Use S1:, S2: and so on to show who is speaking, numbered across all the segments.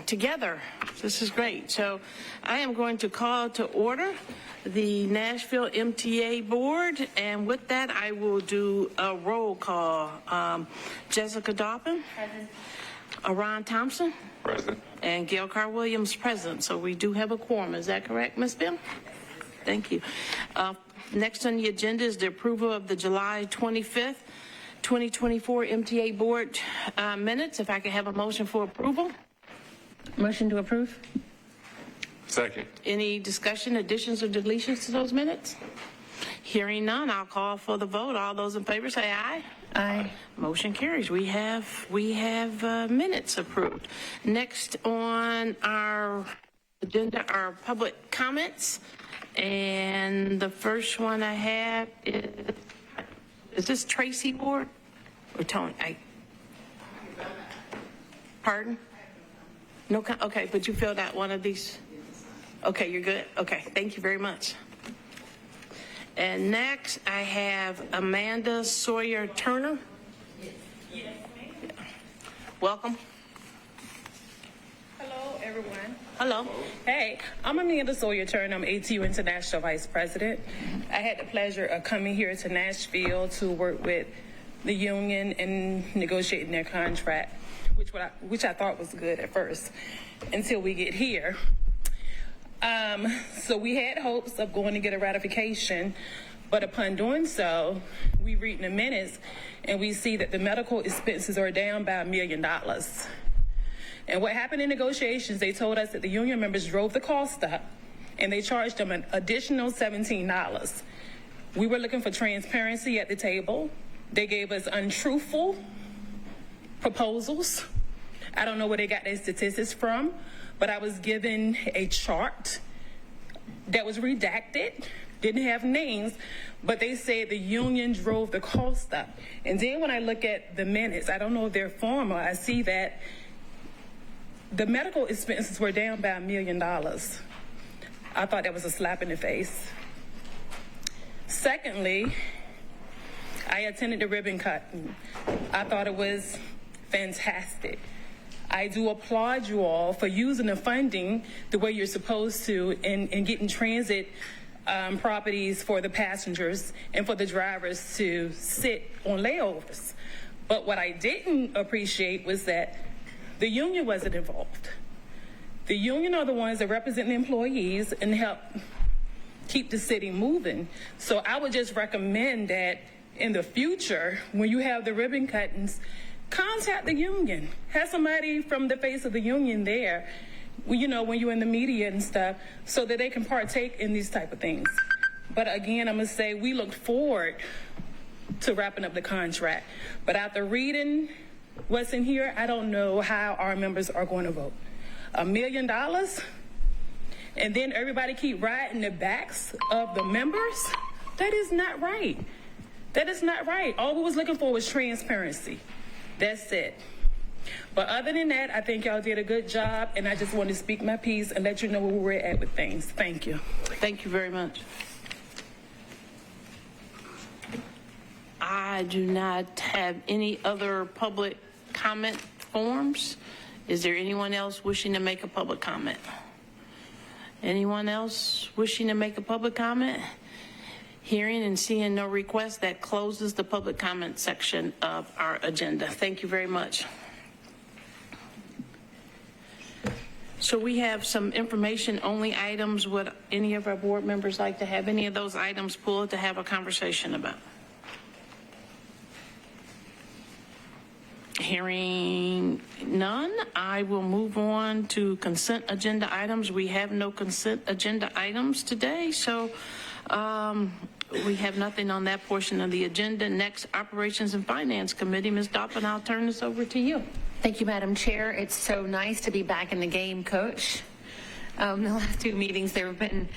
S1: together. This is great. So I am going to call to order the Nashville MTA Board, and with that, I will do a roll call. Jessica Dobbin. Present. Ron Thompson.
S2: Present.
S1: And Gail Carr-Williams present. So we do have a quorum. Is that correct, Ms. Bill? Thank you. Next on the agenda is the approval of the July 25th, 2024 MTA Board minutes. If I could have a motion for approval.
S3: Motion to approve.
S2: Second.
S1: Any discussion, additions, or deletions to those minutes? Hearing none, I'll call for the vote. All those in favor say aye.
S3: Aye.
S1: Motion carries. We have minutes approved. Next on our agenda are public comments, and the first one I have is this Tracy Ward or Tony? Pardon? No. Okay, but you filled out one of these. Okay, you're good. Okay, thank you very much. And next, I have Amanda Sawyer Turner.
S4: Yes, ma'am.
S1: Welcome.
S4: Hello, everyone.
S1: Hello.
S4: Hey, I'm Amanda Sawyer Turner. I'm ATU International Vice President. I had the pleasure of coming here to Nashville to work with the union and negotiating their contract, which I thought was good at first, until we get here. So we had hopes of going to get a ratification, but upon doing so, we read in the minutes and we see that the medical expenses are down by $1 million. And what happened in negotiations, they told us that the union members drove the cost up and they charged them an additional $17. We were looking for transparency at the table. They gave us untruthful proposals. I don't know where they got their statistics from, but I was given a chart that was redacted, didn't have names, but they said the union drove the cost up. And then when I look at the minutes, I don't know if they're formal, I see that the medical expenses were down by $1 million. I thought that was a slap in the face. Secondly, I attended the ribbon cutting. I thought it was fantastic. I do applaud you all for using the funding the way you're supposed to in getting transit properties for the passengers and for the drivers to sit on layovers. But what I didn't appreciate was that the union wasn't involved. The union are the ones that represent the employees and help keep the city moving. So I would just recommend that in the future, when you have the ribbon cuttings, contact the union. Have somebody from the face of the union there, you know, when you're in the media and stuff, so that they can partake in these type of things. But again, I'm gonna say we look forward to wrapping up the contract. But after reading what's in here, I don't know how our members are going to vote. $1 million, and then everybody keep riding the backs of the members? That is not right. That is not right. All we was looking for was transparency. That's it. But other than that, I think y'all did a good job, and I just want to speak my piece and let you know where we're at with things. Thank you.
S1: Thank you very much. I do not have any other public comment forms. Is there anyone else wishing to make a public comment? Anyone else wishing to make a public comment? Hearing and seeing no requests, that closes the public comment section of our agenda. Thank you very much. So we have some information only items. Would any of our board members like to have any of those items pulled to have a conversation about? Hearing none, I will move on to consent agenda items. We have no consent agenda items today, so we have nothing on that portion of the agenda. Next, Operations and Finance Committee. Ms. Dobbin, I'll turn this over to you.
S3: Thank you, Madam Chair. It's so nice to be back in the game, Coach. The last two meetings, there have been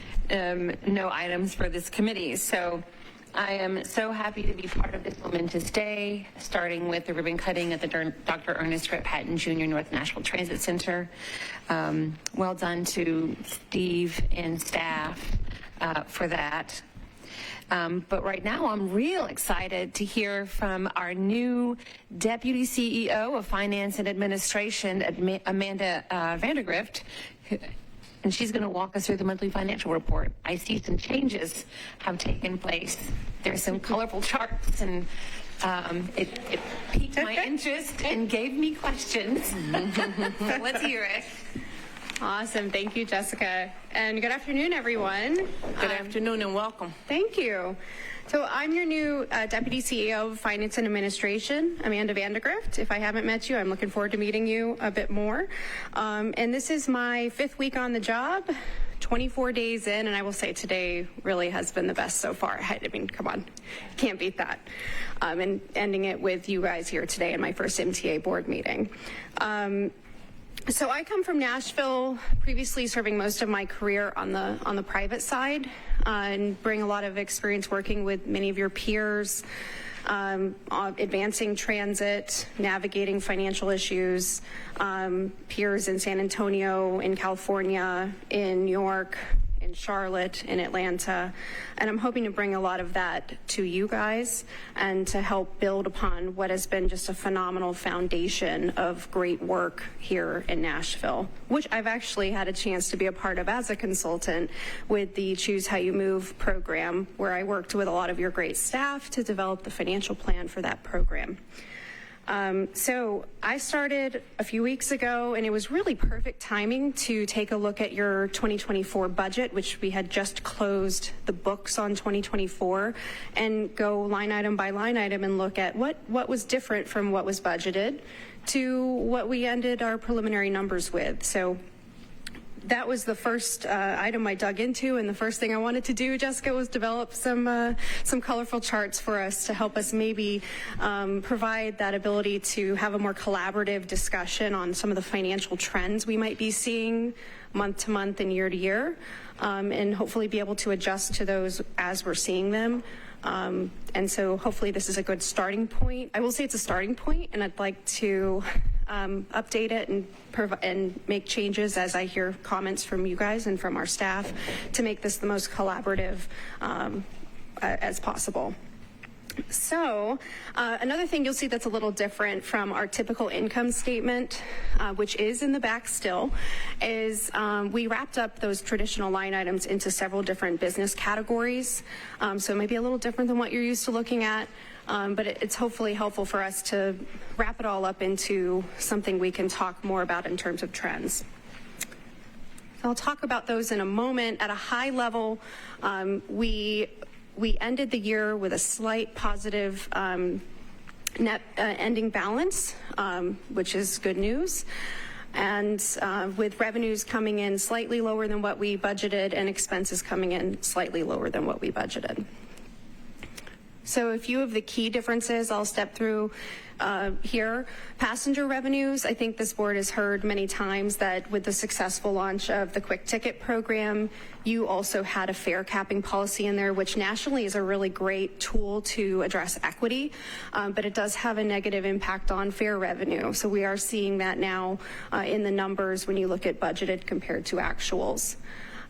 S3: no items for this committee, so I am so happy to be part of this momentous day, starting with the ribbon cutting at the Dr. Ernest Rhett Patton Jr. North Nashville Transit Center. Well done to Steve and staff for that. But right now, I'm real excited to hear from our new Deputy CEO of Finance and Administration, Amanda Vandergrift, and she's going to walk us through the monthly financial report. I see some changes have taken place. There's some colorful charts, and it piqued my interest and gave me questions. So let's hear it.
S5: Awesome. Thank you, Jessica. And good afternoon, everyone.
S1: Good afternoon and welcome.
S5: Thank you. So I'm your new Deputy CEO of Finance and Administration, Amanda Vandergrift. If I haven't met you, I'm looking forward to meeting you a bit more. And this is my 5th week on the job, 24 days in, and I will say today really has been the best so far. I mean, come on, can't beat that. And ending it with you guys here today in my first MTA board meeting. So I come from Nashville, previously serving most of my career on the private side, and bring a lot of experience working with many of your peers, advancing transit, navigating financial issues, peers in San Antonio, in California, in New York, in Charlotte, in Atlanta, and I'm hoping to bring a lot of that to you guys and to help build upon what has been just a phenomenal foundation of great work here in Nashville, which I've actually had a chance to be a part of as a consultant with the Choose How You Move program, where I worked with a lot of your great staff to develop the financial plan for that program. So I started a few weeks ago, and it was really perfect timing to take a look at your 2024 budget, which we had just closed the books on 2024, and go line item by line item and look at what was different from what was budgeted to what we ended our preliminary numbers with. So that was the first item I dug into, and the first thing I wanted to do, Jessica, was develop some colorful charts for us to help us maybe provide that ability to have a more collaborative discussion on some of the financial trends we might be seeing month to month and year to year, and hopefully be able to adjust to those as we're seeing them. And so hopefully this is a good starting point. I will say it's a starting point, and I'd like to update it and make changes as I hear comments from you guys and from our staff to make this the most collaborative as possible. So another thing you'll see that's a little different from our typical income statement, which is in the back still, is we wrapped up those traditional line items into several different business categories. So it might be a little different than what you're used to looking at. But it's hopefully helpful for us to wrap it all up into something we can talk more about in terms of trends. I'll talk about those in a moment. At a high level, we ended the year with a slight positive net ending balance, which is good news. And with revenues coming in slightly lower than what we budgeted and expenses coming in slightly lower than what we budgeted. So a few of the key differences I'll step through here. Passenger revenues, I think this board has heard many times that with the successful launch of the Quick Ticket program, you also had a fare capping policy in there, which nationally is a really great tool to address equity, but it does have a negative impact on fare revenue. So we are seeing that now in the numbers when you look at budgeted compared to actuals.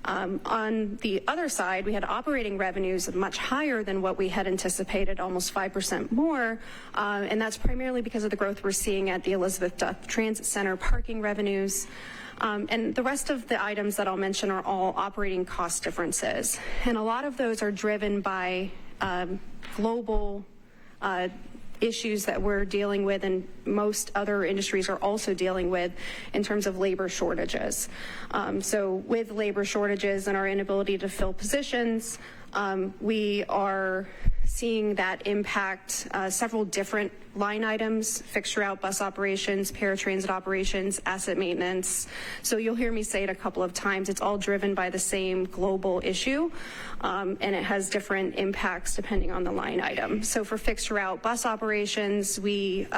S5: On the other side, we had operating revenues much higher than what we had anticipated, almost 5% more, and that's primarily because of the growth we're seeing at the Elizabeth Duff Transit Center parking revenues. And the rest of the items that I'll mention are all operating cost differences, and a lot of those are driven by global issues that we're dealing with and most other industries are also dealing with in terms of labor shortages. So with labor shortages and our inability to fill positions, we are seeing that impact several different line items: fixed route bus operations, paratransit operations, asset maintenance. So you'll hear me say it a couple of times. It's all driven by the same global issue, and it has different impacts depending on the line item. So for fixed route bus operations, we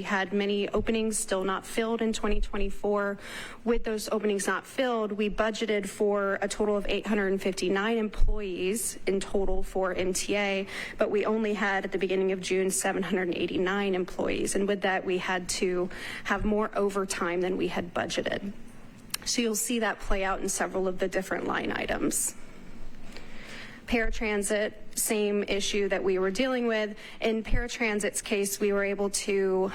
S5: had many openings still not filled in 2024. With those openings not filled, we budgeted for a total of 859 employees in total for MTA, but we only had at the beginning of June 789 employees, and with that we had to have more overtime than we had budgeted. So you'll see that play out in several of the different line items. Paratransit, same issue that we were dealing with. In Paratransit's case, we were able to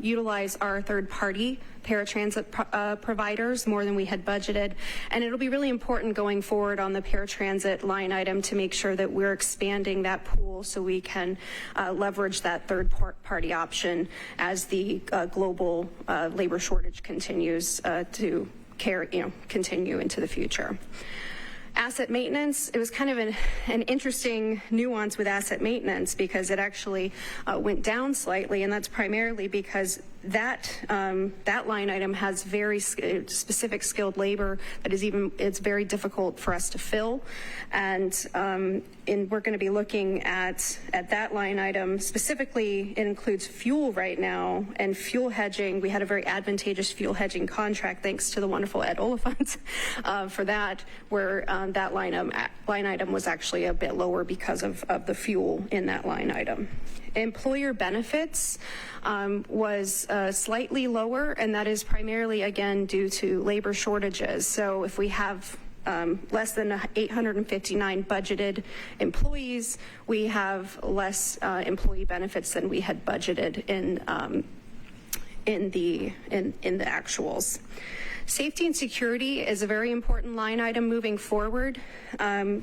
S5: utilize our third-party paratransit providers more than we had budgeted. And it'll be really important going forward on the paratransit line item to make sure that we're expanding that pool so we can leverage that third-party option as the global labor shortage continues to continue into the future. Asset maintenance, it was kind of an interesting nuance with asset maintenance because it actually went down slightly, and that's primarily because that line item has very specific skilled labor that it's very difficult for us to fill, and we're going to be looking at that line item specifically. It includes fuel right now and fuel hedging. We had a very advantageous fuel hedging contract thanks to the wonderful Ed Oliphant for that, where that line item was actually a bit lower because of the fuel in that line item. Employer benefits was slightly lower, and that is primarily, again, due to labor shortages. So if we have less than 859 budgeted employees, we have less employee benefits than we had budgeted in the actuals. Safety and security is a very important line item moving forward.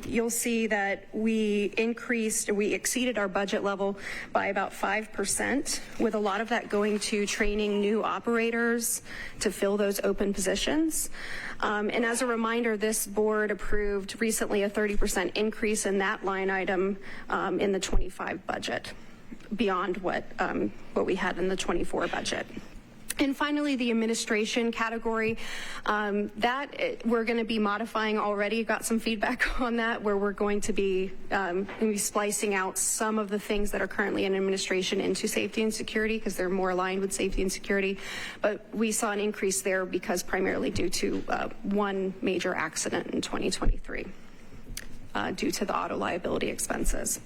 S5: You'll see that we exceeded our budget level by about 5%, with a lot of that going to training new operators to fill those open positions. And as a reminder, this board approved recently a 30% increase in that line item in the 25 budget, beyond what we had in the 24 budget. And finally, the administration category, that we're going to be modifying already. Got some feedback on that, where we're going to be splicing out some of the things that are currently in administration into safety and security because they're more aligned with safety and security. But we saw an increase there because primarily due to one major accident in 2023 due to the auto liability expenses.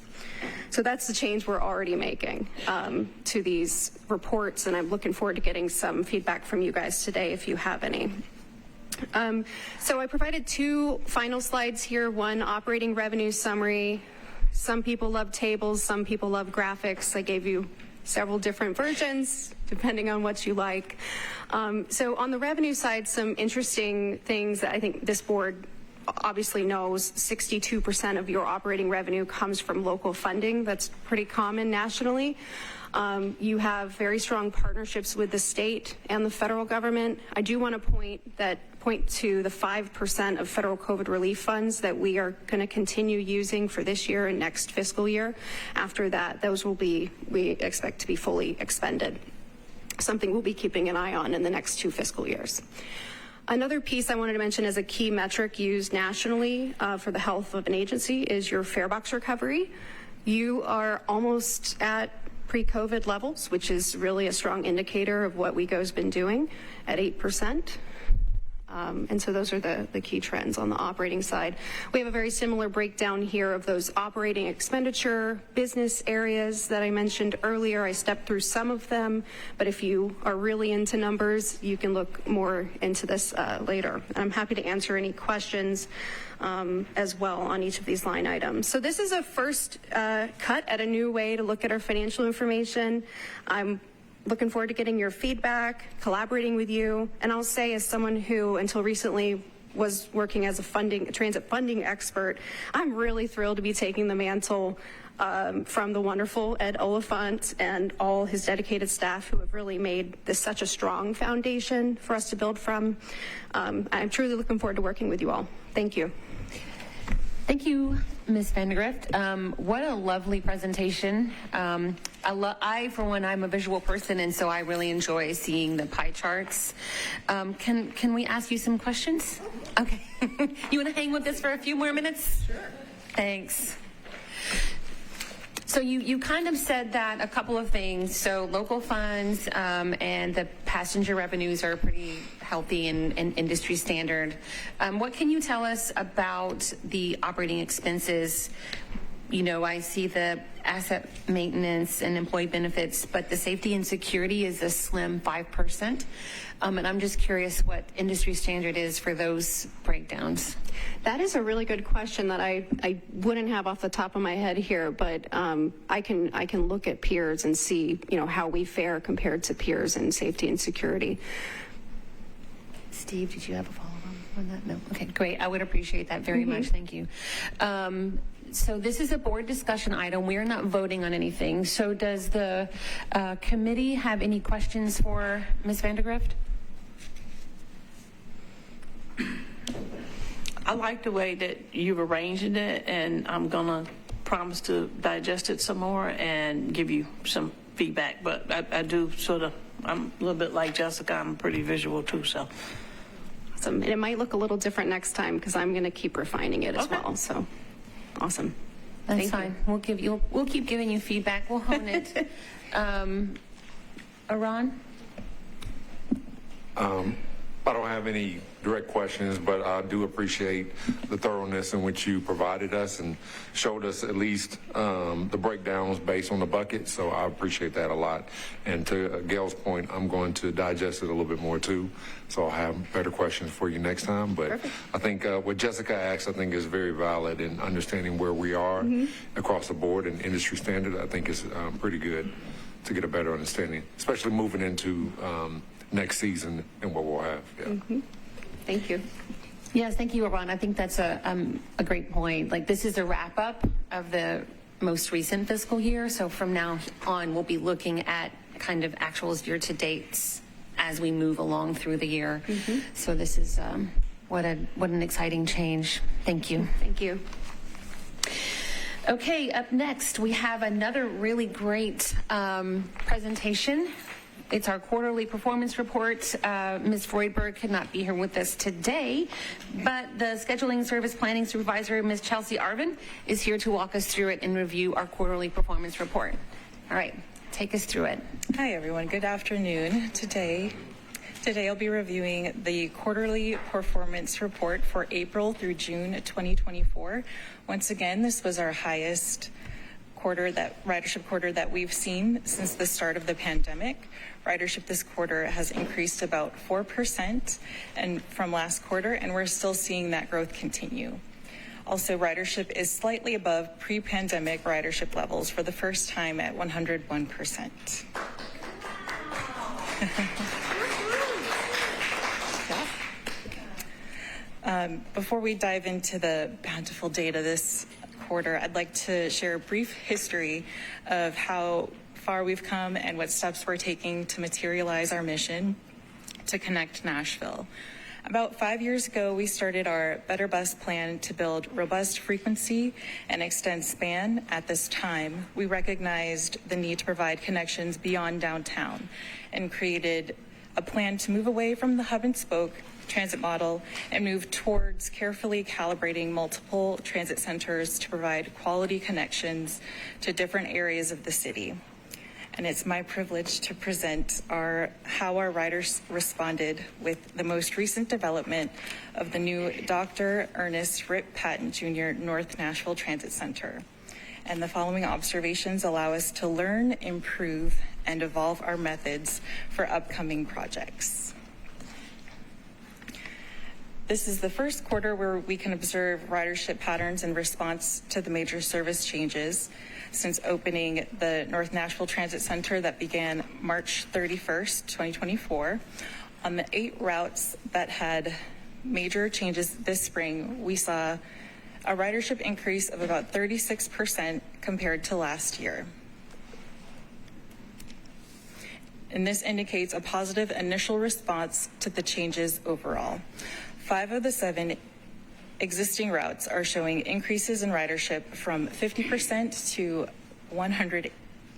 S5: So that's the change we're already making to these reports, and I'm looking forward to getting some feedback from you guys today if you have any. So I provided two final slides here, one operating revenue summary. Some people love tables, some people love graphics. I gave you several different versions depending on what you like. So on the revenue side, some interesting things that I think this board obviously knows. 62% of your operating revenue comes from local funding. That's pretty common nationally. You have very strong partnerships with the state and the federal government. I do want to point to the 5% of federal COVID relief funds that we are going to continue using for this year and next fiscal year. After that, those we expect to be fully expended. Something we'll be keeping an eye on in the next 2 fiscal years. Another piece I wanted to mention as a key metric used nationally for the health of an agency is your fare box recovery. You are almost at pre-COVID levels, which is really a strong indicator of what WeGo's been doing at 8%. And so those are the key trends on the operating side. We have a very similar breakdown here of those operating expenditure business areas that I mentioned earlier. I stepped through some of them, but if you are really into numbers, you can look more into this later. I'm happy to answer any questions as well on each of these line items. So this is a first cut at a new way to look at our financial information. I'm looking forward to getting your feedback, collaborating with you. And I'll say, as someone who until recently was working as a transit funding expert, I'm really thrilled to be taking the mantle from the wonderful Ed Oliphant and all his dedicated staff who have really made this such a strong foundation for us to build from. I'm truly looking forward to working with you all. Thank you.
S3: Thank you, Ms. Vandegrift. What a lovely presentation. I, for one, I'm a visual person, and so I really enjoy seeing the pie charts. Can we ask you some questions? Okay. You want to hang with us for a few more minutes? Sure. Thanks. So you kind of said that a couple of things. So local funds and the passenger revenues are pretty healthy and industry standard. What can you tell us about the operating expenses? I see the asset maintenance and employee benefits, but the safety and security is a slim 5%. And I'm just curious what industry standard is for those breakdowns.
S5: That is a really good question that I wouldn't have off the top of my head here, but I can look at peers and see, how we fare compared to peers in safety and security.
S3: Steve, did you have a follow-up on that? No. Okay, great. I would appreciate that very much. Thank you. So this is a board discussion item. We are not voting on anything. So does the committee have any questions for Ms. Vandergrift?
S1: I like the way that you've arranged it, and I'm going to promise to digest it some more and give you some feedback. But I do I'm a little bit like Jessica. I'm pretty visual too, so.
S5: Awesome. And it might look a little different next time because I'm going to keep refining it as well. So awesome.
S3: That's fine. We'll keep giving you feedback. We'll hone it. Aron?
S2: I don't have any direct questions, but I do appreciate the thoroughness in which you provided us and showed us at least the breakdowns based on the bucket. So I appreciate that a lot. And to Gail's point, I'm going to digest it a little bit more too. So I'll have better questions for you next time. But perfect. I think what Jessica asked, I think is very valid in understanding where we are across the board and industry standard. I think is pretty good to get a better understanding, especially moving into next season and what we'll have. Yeah.
S5: Thank you.
S3: Yes, thank you, Aron. I think that's a great point. Like, this is a wrap up of the most recent fiscal year. So from now on, we'll be looking at kind of actuals year to dates as we move along through the year. So this is what an exciting change. Thank you.
S5: Thank you.
S3: Okay, up next, we have another really great presentation. It's our quarterly performance report. Ms. Freudberg could not be here with us today, but the Scheduling Service Planning Supervisor, Ms. Chelsea Arvin, is here to walk us through it and review our quarterly performance report. All right, take us through it.
S6: Hi, everyone. Good afternoon. Today I'll be reviewing the quarterly performance report for April through June 2024. Once again, this was our highest ridership quarter that we've seen since the start of the pandemic. Ridership this quarter has increased about 4% and from last quarter, and we're still seeing that growth continue. Also, ridership is slightly above pre-pandemic ridership levels for the first time at 101%. Before we dive into the bountiful data this quarter, I'd like to share a brief history of how far we've come and what steps we're taking to materialize our mission to connect Nashville. About 5 years ago, we started our Better Bus plan to build robust frequency and extend span. At this time, we recognized the need to provide connections beyond downtown and created a plan to move away from the hub and spoke transit model and move towards carefully calibrating multiple transit centers to provide quality connections to different areas of the city. And it's my privilege to present how our riders responded with the most recent development of the new Dr. Ernest Rip Patton Jr. North Nashville Transit Center. And the following observations allow us to learn, improve, and evolve our methods for upcoming projects. This is the first quarter where we can observe ridership patterns in response to the major service changes since opening the North Nashville Transit Center that began March 31st, 2024. On the 8 routes that had major changes this spring, we saw a ridership increase of about 36% compared to last year. And this indicates a positive initial response to the changes overall. 5 of the 7 existing routes are showing increases in ridership from 50% to 100,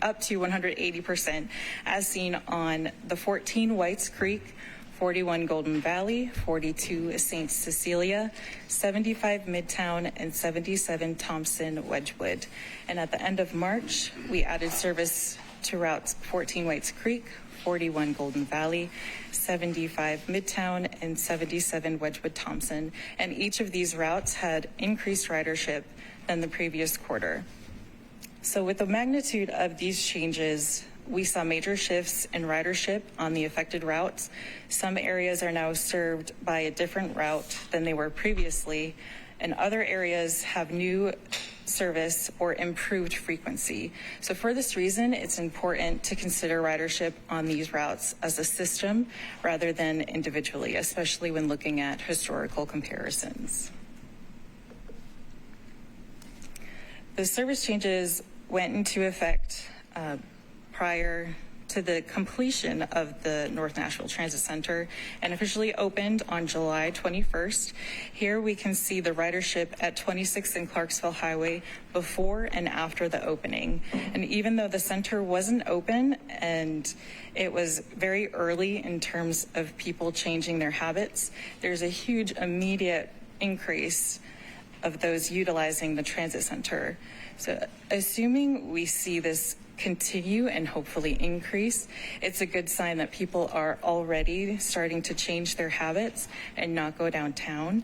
S6: up to 180%, as seen on the 14 Whites Creek, 41 Golden Valley, 42 St. Cecilia, 75 Midtown, and 77 Thompson Wedgwood. And at the end of March, we added service to routes 14 Whites Creek, 41 Golden Valley, 75 Midtown, and 77 Wedgwood Thompson. And each of these routes had increased ridership than the previous quarter. So with the magnitude of these changes, we saw major shifts in ridership on the affected routes. Some areas are now served by a different route than they were previously, and other areas have new service or improved frequency. So for this reason, it's important to consider ridership on these routes as a system rather than individually, especially when looking at historical comparisons. The service changes went into effect prior to the completion of the North Nashville Transit Center and officially opened on July 21st. Here we can see the ridership at 26th and Clarksville Highway before and after the opening. And even though the center wasn't open and it was very early in terms of people changing their habits, there's a huge immediate increase of those utilizing the transit center. So assuming we see this continue and hopefully increase, it's a good sign that people are already starting to change their habits and not go downtown,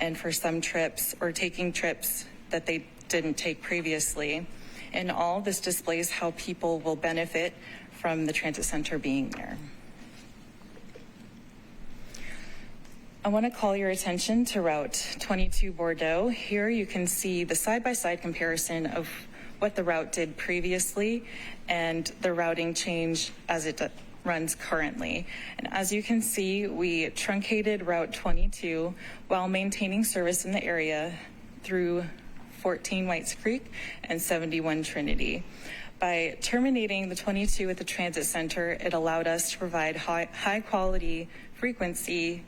S6: and for some trips or taking trips that they didn't take previously. And all this displays how people will benefit from the transit center being there. I want to call your attention to Route 22 Bordeaux. Here you can see the side-by-side comparison of what the route did previously and the routing change as it runs currently. And as you can see, we truncated Route 22 while maintaining service in the area through 14 Whites Creek and 71 Trinity. By terminating the 22 at the transit center, it allowed us to provide high quality frequency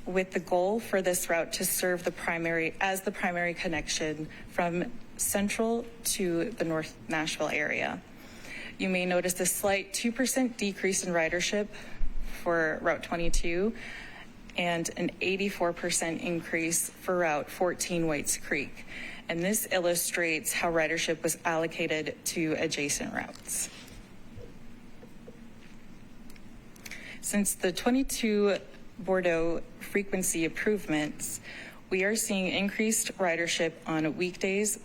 S6: with the goal for this route to serve the primary connection from Central to the North Nashville area. You may notice a slight 2% decrease in ridership for Route 22 and an 84% increase for Route 14 Whites Creek. And this illustrates how ridership was allocated to adjacent routes. Since the 22 Bordeaux frequency improvements, we are seeing increased ridership on weekdays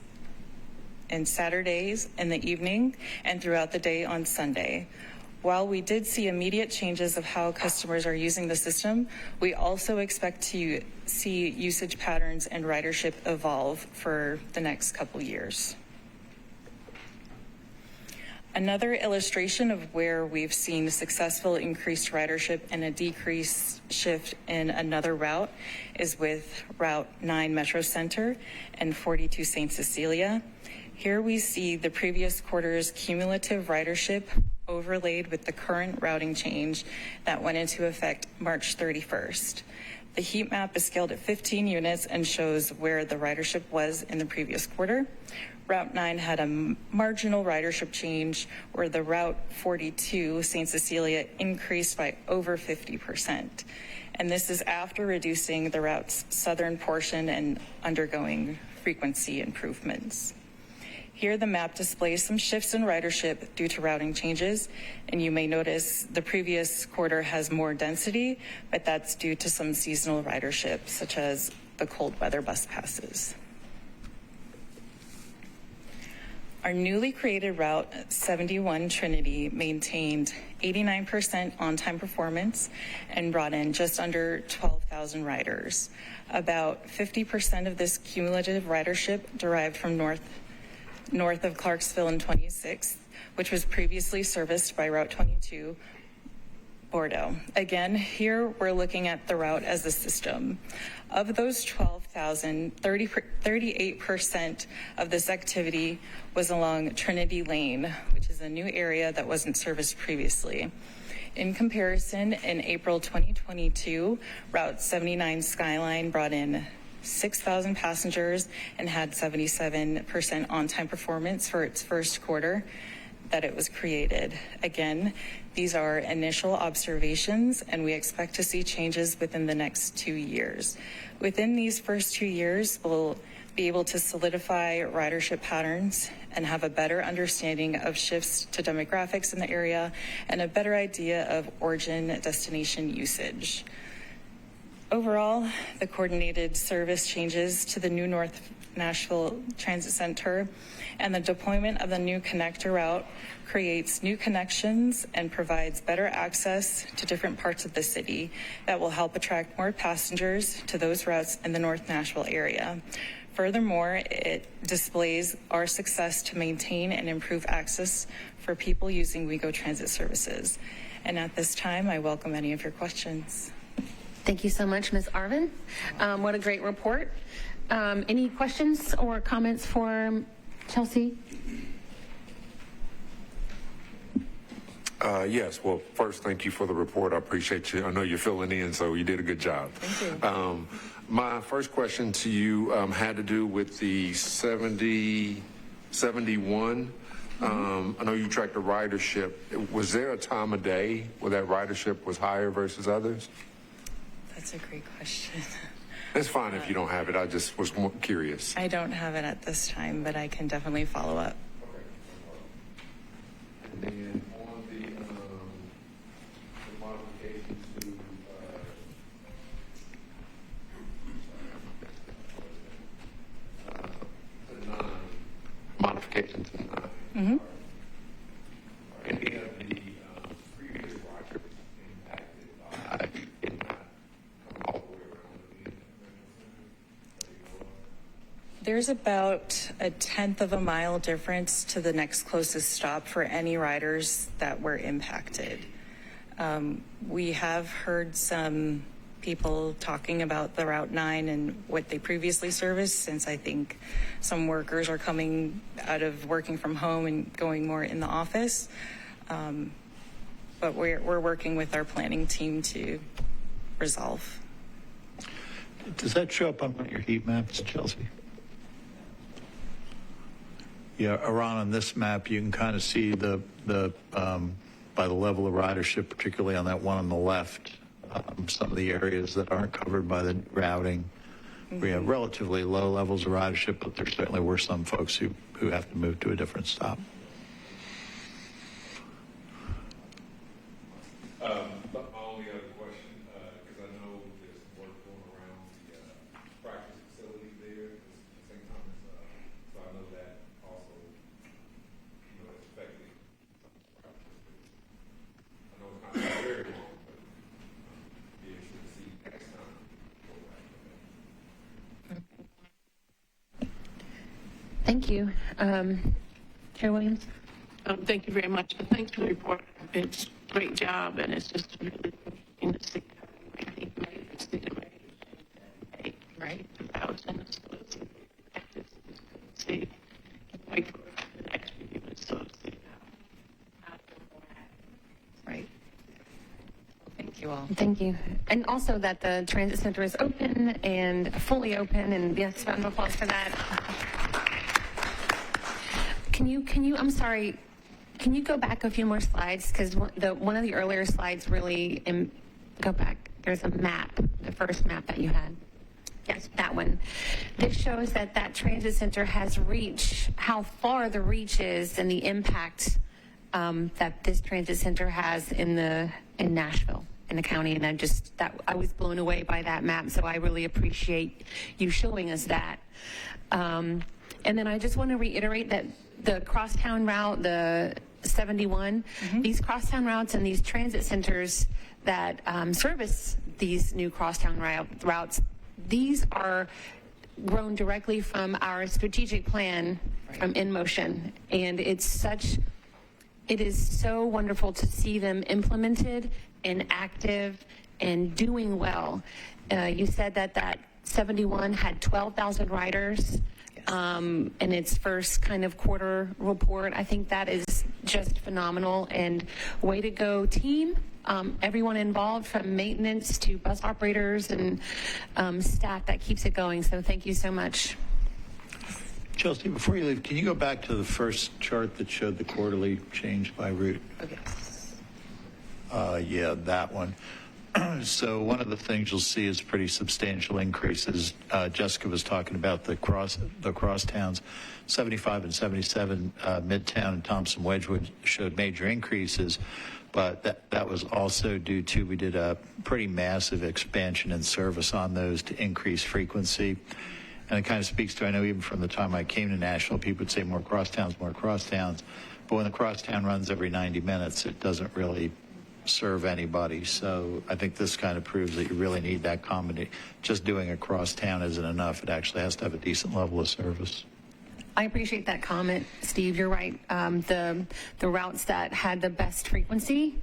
S6: and Saturdays in the evening and throughout the day on Sunday. While we did see immediate changes of how customers are using the system, we also expect to see usage patterns and ridership evolve for the next couple years. Another illustration of where we've seen successful increased ridership and a decreased shift in another route is with Route 9 Metro Center and 42 St. Cecilia. Here we see the previous quarter's cumulative ridership overlaid with the current routing change that went into effect March 31st. The heat map is scaled at 15 units and shows where the ridership was in the previous quarter. Route 9 had a marginal ridership change where the Route 42 St. Cecilia increased by over 50%. And this is after reducing the route's southern portion and undergoing frequency improvements. Here the map displays some shifts in ridership due to routing changes, and you may notice the previous quarter has more density, but that's due to some seasonal ridership, such as the cold weather bus passes. Our newly created Route 71 Trinity maintained 89% on-time performance and brought in just under 12,000 riders. About 50% of this cumulative ridership derived from north of Clarksville and 26th, which was previously serviced by Route 22 Bordeaux. Again, here we're looking at the route as a system. Of those 12,000, 38% of this activity was along Trinity Lane, which is a new area that wasn't serviced previously. In comparison, in April 2022, Route 79 Skyline brought in 6,000 passengers and had 77% on-time performance for its first quarter that it was created. Again, these are initial observations, and we expect to see changes within the next 2 years. Within these first 2 years, we'll be able to solidify ridership patterns and have a better understanding of shifts to demographics in the area and a better idea of origin destination usage. Overall, the coordinated service changes to the new North Nashville Transit Center, and the deployment of the new connector route creates new connections and provides better access to different parts of the city that will help attract more passengers to those routes in the North Nashville area. Furthermore, it displays our success to maintain and improve access for people using WeGo Transit services. And at this time, I welcome any of your questions.
S3: Thank you so much, Ms. Arvin. What a great report. Any questions or comments for Chelsea?
S2: Yes. Well, first, thank you for the report. I appreciate you. I know you're filling in, so you did a good job.
S6: Thank you.
S2: My first question to you had to do with the 71. I know you tracked the ridership. Was there a time of day where that ridership was higher versus others?
S6: That's a great question.
S2: It's fine if you don't have it. I just was more curious.
S6: I don't have it at this time, but I can definitely follow up.
S2: And then on the modification to the 9, modification to 9.
S6: Mm-hmm.
S2: Are any of the previous riders impacted by it not coming all the way around the
S6: There's about a 1/10 of a mile difference to the next closest stop for any riders that were impacted. We have heard some people talking about the Route 9 and what they previously serviced, since I think some workers are coming out of working from home and going more in the office. But we're working with our planning team to resolve.
S7: Does that show up on one of your heat maps, Chelsea? Yeah, Aaron, on this map, you can kind of see the by the level of ridership, particularly on that one on the left, some of the areas that aren't covered by the routing. We have relatively low levels of ridership, but there certainly were some folks who have to move to a different stop.
S2: My only other question, because I know there's some work going around the practice facility there, St. Thomas, so I know that also, is affecting. I know it's not very long, but be interested to see next time.
S3: Thank you. Chair Williams?
S1: Thank you very much. Thanks for the report. It's a great job, and it's just really in the city. I think it's right? 2,000. So it's see. Wait for the next review. So
S3: Right.
S6: Thank you all.
S3: Thank you. And also that the transit center is open and fully open, and yes, round of applause for that. Can you, I'm sorry, can you go back a few more slides? Because one of the earlier slides really, go back. There's a map, the first map that you had. Yes, that one. This shows that transit center has reach, how far the reach is and the impact that this transit center has in Nashville, in the county. And I was blown away by that map. So I really appreciate you showing us that. And then I just want to reiterate that the crosstown route, the 71, these crosstown routes and these transit centers that service these new crosstown routes, these are grown directly from our strategic plan from In Motion. And it is so wonderful to see them implemented and active and doing well. You said that 71 had 12,000 riders. In its first kind of quarter report. I think that is just phenomenal, and way to go, team. Everyone involved, from maintenance to bus operators and staff, that keeps it going. So thank you so much.
S7: Chelsea, before you leave, can you go back to the first chart that showed the quarterly change by route?
S6: Okay.
S7: Yeah, that one. So one of the things you'll see is pretty substantial increases. Jessica was talking about the crosstowns. 75 and 77, Midtown and Thompson Wedgwood showed major increases, but that was also due to, we did a pretty massive expansion in service on those to increase frequency. And it kind of speaks to, I know even from the time I came to Nashville, people would say more crosstowns, more crosstowns. But when the crosstown runs every 90 minutes, it doesn't really serve anybody. So I think this kind of proves that you really need that combination. Just doing a crosstown isn't enough. It actually has to have a decent level of service.
S3: I appreciate that comment, Steve. You're right. The routes that had the best frequency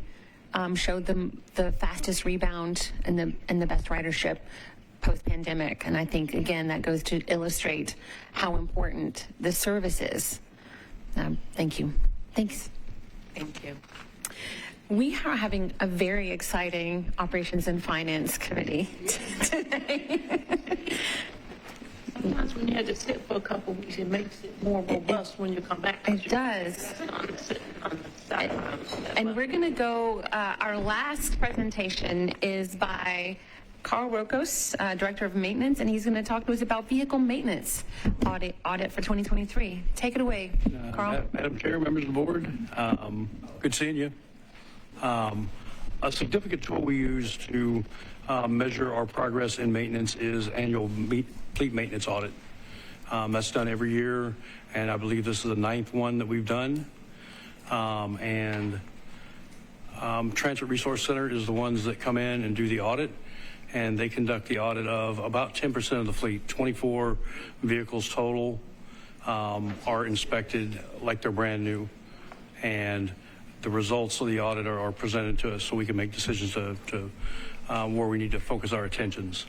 S3: showed them the fastest rebound and the best ridership post-pandemic. And I think, again, that goes to illustrate how important the service is. Thank you. Thanks.
S1: Thank you.
S3: We are having a very exciting Operations and Finance Committee today.
S1: Sometimes when you have to sit for a couple of weeks, it makes it more robust when you come back.
S3: It does. And we're going to go, our last presentation is by Carl Rokos, Director of Maintenance, and he's going to talk to us about vehicle maintenance audit for 2023. Take it away, Carl.
S8: Madam Chair, members of the board, good seeing you. A significant tool we use to measure our progress in maintenance is annual fleet maintenance audit. That's done every year, and I believe this is the 9th one that we've done. Transit Resource Center is the ones that come in and do the audit, and they conduct the audit of about 10% of the fleet. 24 vehicles total are inspected like they're brand new, and the results of the audit are presented to us so we can make decisions to where we need to focus our attentions.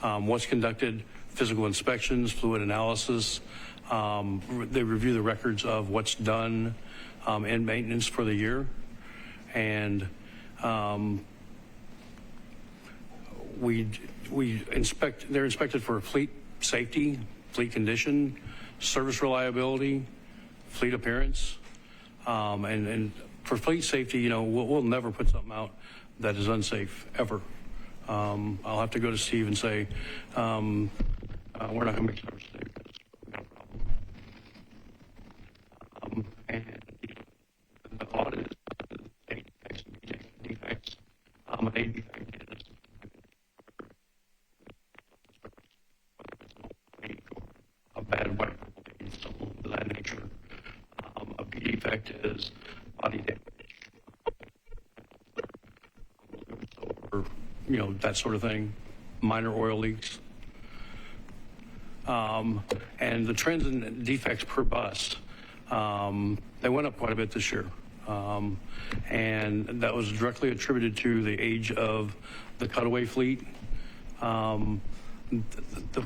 S8: What's conducted, physical inspections, fluid analysis. They review the records of what's done in maintenance for the year. And they're inspected for fleet safety, fleet condition, service reliability, fleet appearance. And for fleet safety, you know, we'll never put something out that is unsafe, ever. I'll have to go to Steve and say, we're not going to make service safe because we got a problem. And the audit is A defects and B defects. A defect is a bad weather, something of that nature. A B defect is body damage. Or, you know, that sort of thing, minor oil leaks. And the trends in defects per bus, they went up quite a bit this year. And that was directly attributed to the age of the cutaway fleet. The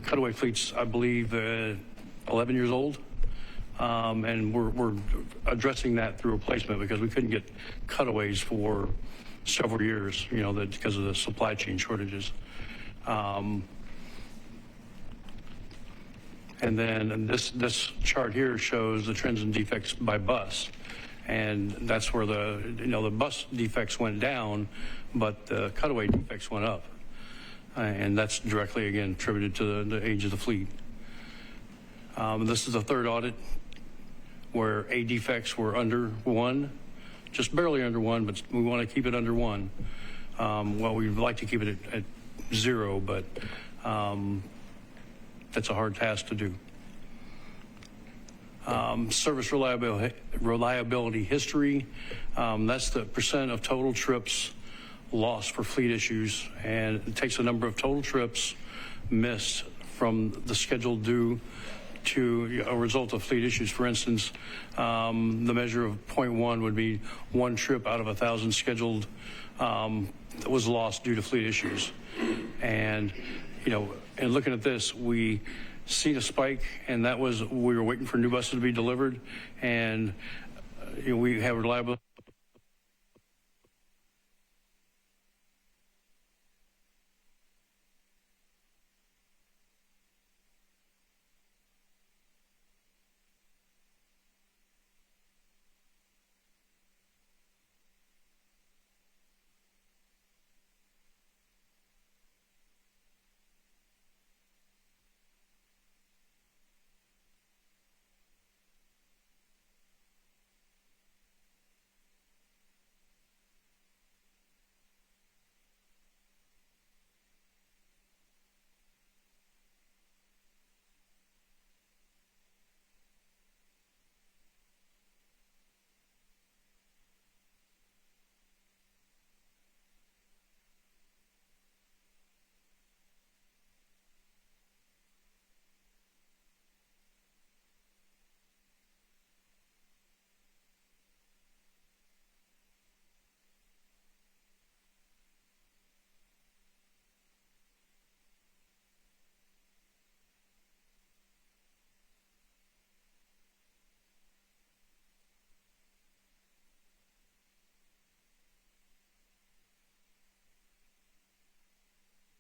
S8: cutaway fleet's, I believe, 11 years old. And we're addressing that through replacement because we couldn't get cutaways for several years, you know, because of the supply chain shortages. And then this chart here shows the trends in defects by bus. And that's where the bus defects went down, but the cutaway defects went up. And that's directly, again, attributed to the age of the fleet. This is the third audit where A defects were under 1, just barely under 1, but we want to keep it under 1. Well, we'd like to keep it at 0, but that's a hard task to do. Service reliability history, that's the percent of total trips lost for fleet issues, and it takes the number of total trips missed from the schedule due to a result of fleet issues. For instance, the measure of 0.1 would be 1 trip out of 1,000 scheduled that was lost due to fleet issues. And, you know, and looking at this, we seen a spike, and that was we were waiting for new buses to be delivered, and you know, we have reliability.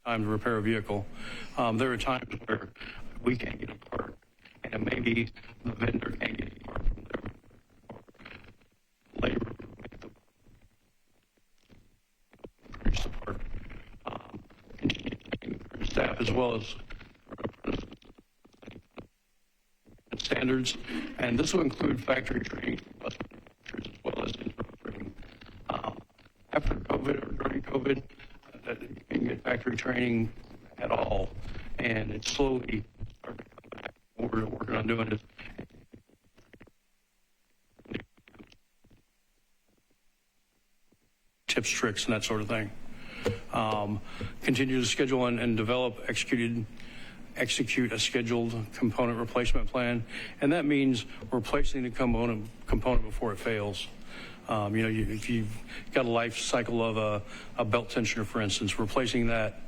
S8: time to repair a vehicle. There are times where we can't get a part, and maybe the vendor can't get a part from their labor to produce the part. Continue training for staff as well as standards, and this will include factory training for bus manufacturers as well as internal training. After COVID or during COVID, you can get factory training at all, and it's slowly starting to come back. What we're working on doing is tips, tricks, and that sort of thing. Continue to schedule and develop, execute a scheduled component replacement plan, and that means replacing the component before it fails. If you've got a life cycle of a belt tensioner, for instance, replacing that,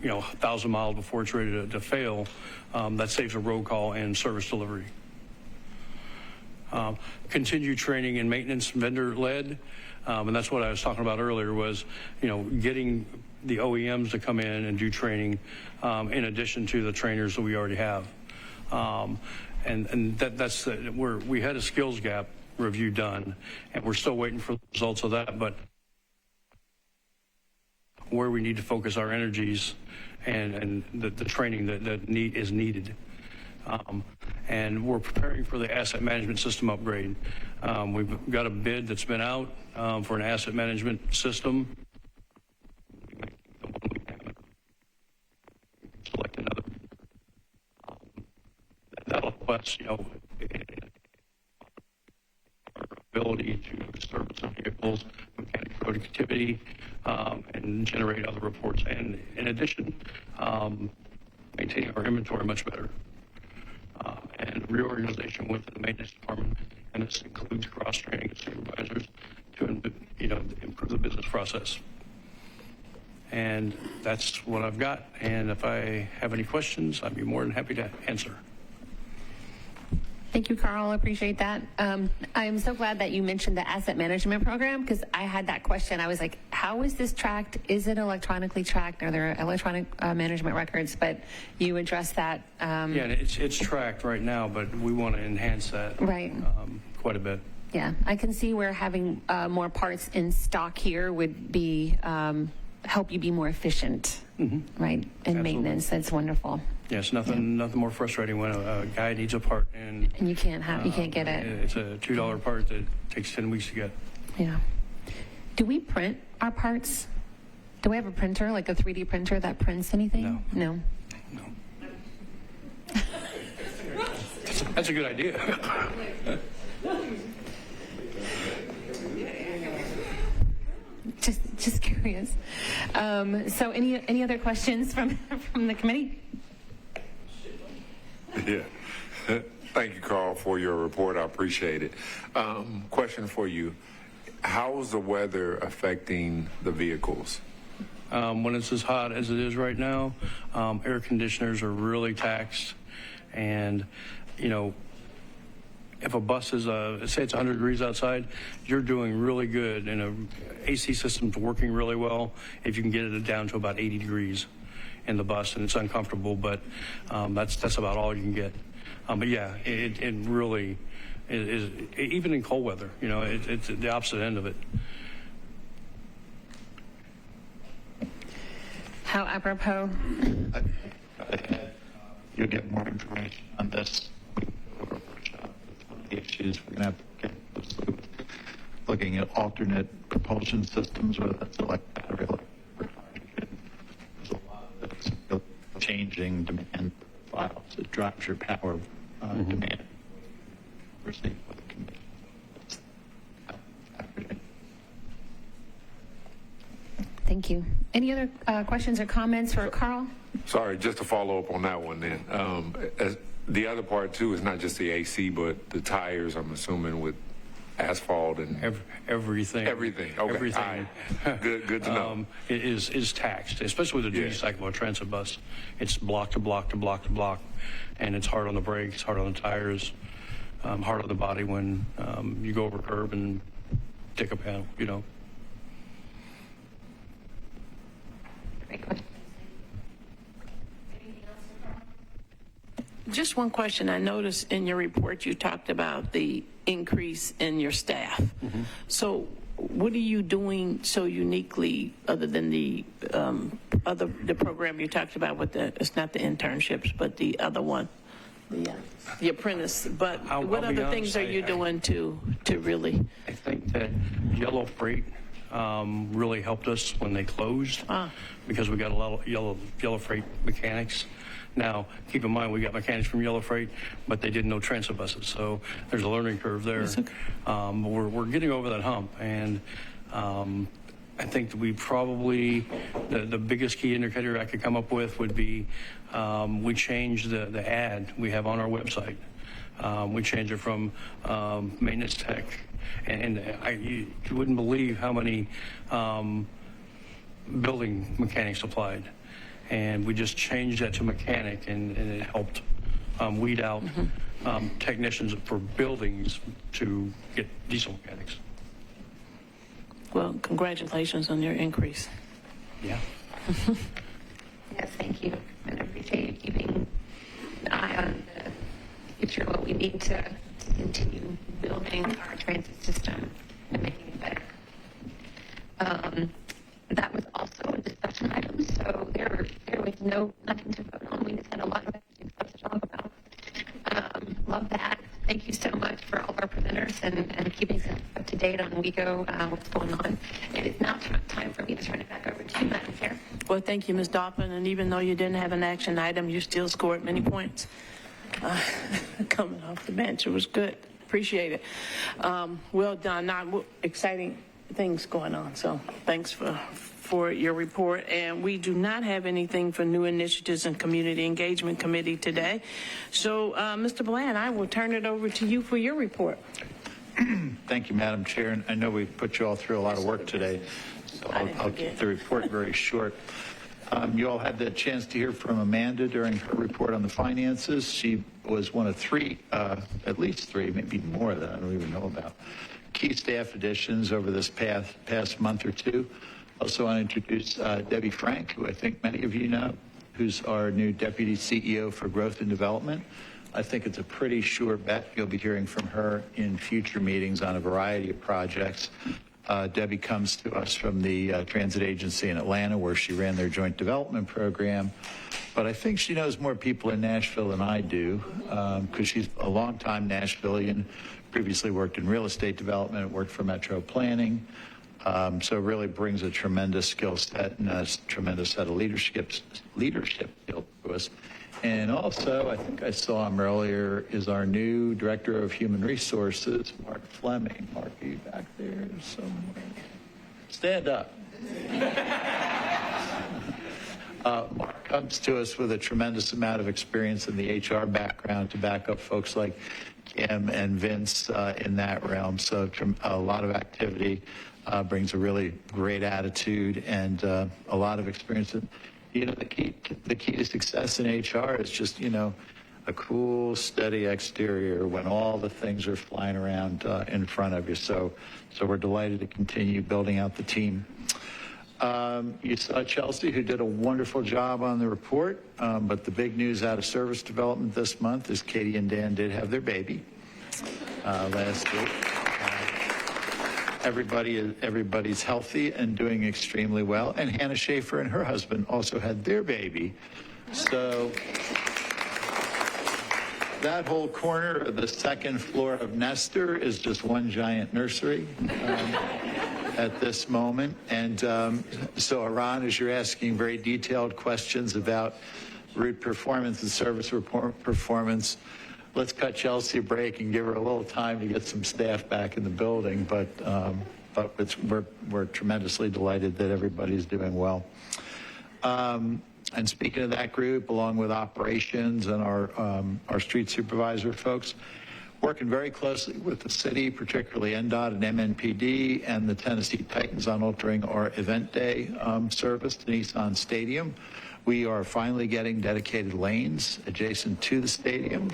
S8: 1,000 miles before it's ready to fail, that saves a road call and service delivery. Continue training and maintenance vendor-led, and that's what I was talking about earlier was, getting the OEMs to come in and do training in addition to the trainers that we already have. And that's where we had a skills gap review done, and we're still waiting for the results of that, but where we need to focus our energies and the training that is needed. And we're preparing for the asset management system upgrade. We've got a bid that's been out for an asset management system. Select another. That'll plus, our ability to service our vehicles, mechanic productivity, and generate other reports. And in addition, maintaining our inventory much better. And reorganization within the maintenance department, and this includes cross-training of supervisors to improve the business process. And that's what I've got. And if I have any questions, I'd be more than happy to answer.
S3: Thank you, Carl. I appreciate that. I'm so glad that you mentioned the asset management program because I had that question. I was like, how is this tracked? Is it electronically tracked? Are there electronic management records? But you addressed that.
S8: Yeah, and it's tracked right now, but we want to enhance that
S3: Right.
S8: Quite a bit.
S3: Yeah, I can see where having more parts in stock here would be help you be more efficient, right? In maintenance, that's wonderful.
S8: Yes, nothing more frustrating when a guy needs a part and
S3: you can't get it.
S8: It's a $2 part that takes 10 weeks to get.
S3: Yeah. Do we print our parts? Do we have a printer, like a 3D printer that prints anything? No.
S8: That's a good idea.
S3: Just curious. So any other questions from the committee?
S2: Yeah. Thank you, Carl, for your report. I appreciate it. Question for you. How is the weather affecting the vehicles?
S8: When it's as hot as it is right now, air conditioners are really taxed. And, if a bus is, say it's 100 degrees outside, you're doing really good. And a AC system's working really well if you can get it down to about 80 degrees in the bus, and it's uncomfortable, but that's about all you can get. But yeah, it really is, even in cold weather, it's the opposite end of it.
S3: How apropos.
S7: You'll get more information on this. The issues we're going to have to get looking at alternate propulsion systems, whether that's battery electric. There's a lot of changing demand profiles that drives your power demand. We're seeing what it can be.
S3: Thank you. Any other questions or comments for Carl?
S2: Sorry, just to follow up on that one then. The other part too is not just the AC, but the tires, I'm assuming, with asphalt and
S8: everything.
S2: Everything. Okay.
S8: Everything.
S2: Good to know.
S8: It is taxed, especially with the duty cycle of a transit bus. It's block to block to block to block, and it's hard on the brakes, hard on the tires, hard on the body when you go over a curb and take a panel.
S3: Great question.
S1: Just one question. I noticed in your report you talked about the increase in your staff. So what are you doing so uniquely other than the program you talked about with it's not the internships, but the other one, the apprentice. But
S8: I'll
S1: what
S8: be
S1: other
S8: honest,
S1: things are you doing to really?
S8: I think that Yellow Freight really helped us when they closed because we got a lot of Yellow Freight mechanics. Now, keep in mind, we got mechanics from Yellow Freight, but they didn't know transit buses, so there's a learning curve there. But we're getting over that hump, and I think that we probably, the biggest key indicator I could come up with would be we changed the ad we have on our website. We changed it from maintenance tech, and you wouldn't believe how many building mechanics applied. And we just changed that to mechanic, and it helped weed out technicians for buildings to get diesel mechanics.
S1: Well, congratulations on your increase.
S8: Yeah.
S3: Yes, thank you. And I appreciate you keeping an eye on the future, what we need to continue building our transit system and making it better. That was also a discussion item, so there was nothing to vote on. We just had a lot of interesting stuff to talk about. Love that. Thank you so much for all of our presenters and keeping us up to date on WeGo, what's going on. It is now time for me to turn it back over to you, Madam Chair.
S1: Well, thank you, Ms. Doffin. And even though you didn't have an action item, you still scored many points. Coming off the bench, it was good. Appreciate it. Well done. Now, exciting things going on. So thanks for your report. And we do not have anything for new initiatives and community engagement committee today. So, Mr. Bland, I will turn it over to you for your report.
S7: Thank you, Madam Chair. And I know we've put you all through a lot of work today, so I'll keep the report very short. You all had the chance to hear from Amanda during her report on the finances. She was one of three, at least three, maybe more that I don't even know about, key staff additions over this past month or two. Also, I want to introduce Debbie Frank, who I think many of you know, who's our new Deputy CEO for Growth and Development. I think it's a pretty sure bet you'll be hearing from her in future meetings on a variety of projects. Debbie comes to us from the transit agency in Atlanta, where she ran their joint development program. But I think she knows more people in Nashville than I do, because she's a longtime Nashvilleian, previously worked in real estate development, worked for Metropolitan. So really brings a tremendous skill set and a tremendous set of leadership skills to us. And also, I think I saw him earlier, is our new Director of Human Resources, Mark Fleming. Mark, are you back there somewhere? Stand up. Mark comes to us with a tremendous amount of experience in the HR background to back up folks like Kim and Vince in that realm. So a lot of activity, brings a really great attitude and a lot of experience. You know, the key to success in HR is just, a cool, steady exterior when all the things are flying around in front of you. So we're delighted to continue building out the team. You saw Chelsea, who did a wonderful job on the report, but the big news out of service development this month is Katie and Dan did have their baby last week. Everybody's healthy and doing extremely well. And Hannah Schaefer and her husband also had their baby. So that whole corner of the second floor of Nestor is just one giant nursery at this moment. And so, Aran, as you're asking very detailed questions about route performance and service performance, let's cut Chelsea a break and give her a little time to get some staff back in the building. But we're tremendously delighted that everybody's doing well. And speaking of that group, along with operations and our street supervisor folks, working very closely with the city, particularly NDOT and MNPD and the Tennessee Titans on altering our event day service to Nissan Stadium. We are finally getting dedicated lanes adjacent to the stadium.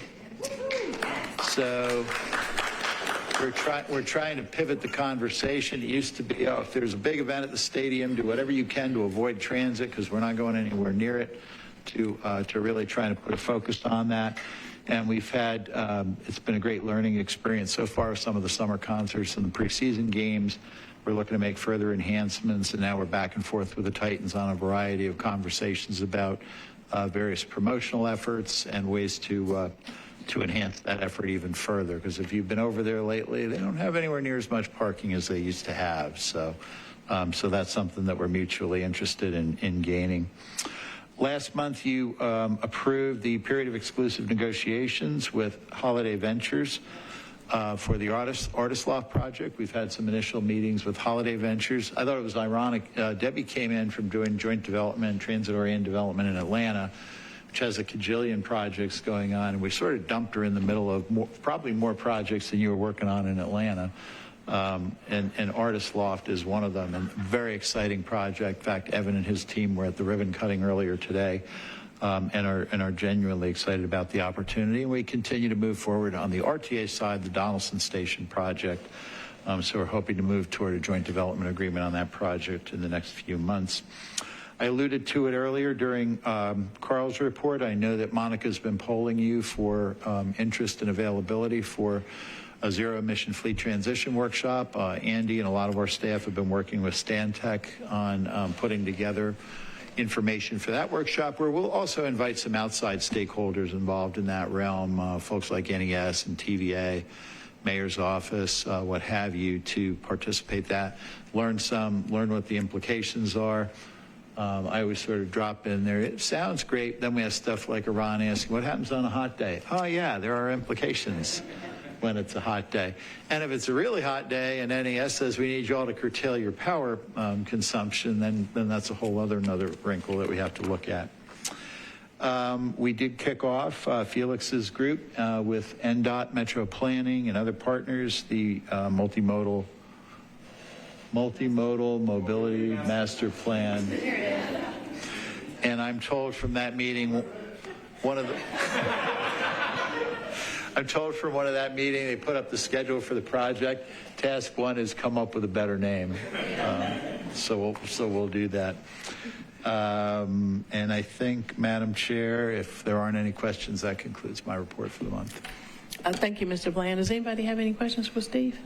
S7: So we're trying to pivot the conversation. It used to be, if there's a big event at the stadium, do whatever you can to avoid transit because we're not going anywhere near it. to really trying to put a focus on that. And we've had, it's been a great learning experience so far with some of the summer concerts and the preseason games. We're looking to make further enhancements, and now we're back and forth with the Titans on a variety of conversations about various promotional efforts and ways to enhance that effort even further. Because if you've been over there lately, they don't have anywhere near as much parking as they used to have. So that's something that we're mutually interested in gaining. Last month, you approved the period of exclusive negotiations with Holiday Ventures for the Artist Loft project. We've had some initial meetings with Holiday Ventures. I thought it was ironic. Debbie came in from doing joint development, transit-oriented development in Atlanta, which has a cajillion projects going on, and we sort of dumped her in the middle of probably more projects than you were working on in Atlanta. And Artist Loft is one of them, and very exciting project. In fact, Evan and his team were at the ribbon cutting earlier today, and are genuinely excited about the opportunity. And we continue to move forward on the RTA side, the Donaldson Station project. So we're hoping to move toward a joint development agreement on that project in the next few months. I alluded to it earlier during Carl's report. I know that Monica's been polling you for interest and availability for a zero-emission fleet transition workshop. Andy and a lot of our staff have been working with Stantec on putting together information for that workshop, where we'll also invite some outside stakeholders involved in that realm, folks like NES and TVA, Mayor's Office, what have you, to participate that, learn what the implications are. I always sort of drop in there. It sounds great. Then we have stuff like Iran asking, what happens on a hot day? Oh, yeah, there are implications when it's a hot day. And if it's a really hot day and NES says we need you all to curtail your power consumption, then that's a whole another wrinkle that we have to look at. We did kick off Felix's group with NDOT, Metro Planning, and other partners, the multimodal mobility master plan. And I'm told from that meeting, they put up the schedule for the project. Task one is come up with a better name. So we'll do that. And I think, Madam Chair, if there aren't any questions, that concludes my report for the month.
S1: Thank you, Mr. Bland. Does anybody have any questions for Steve?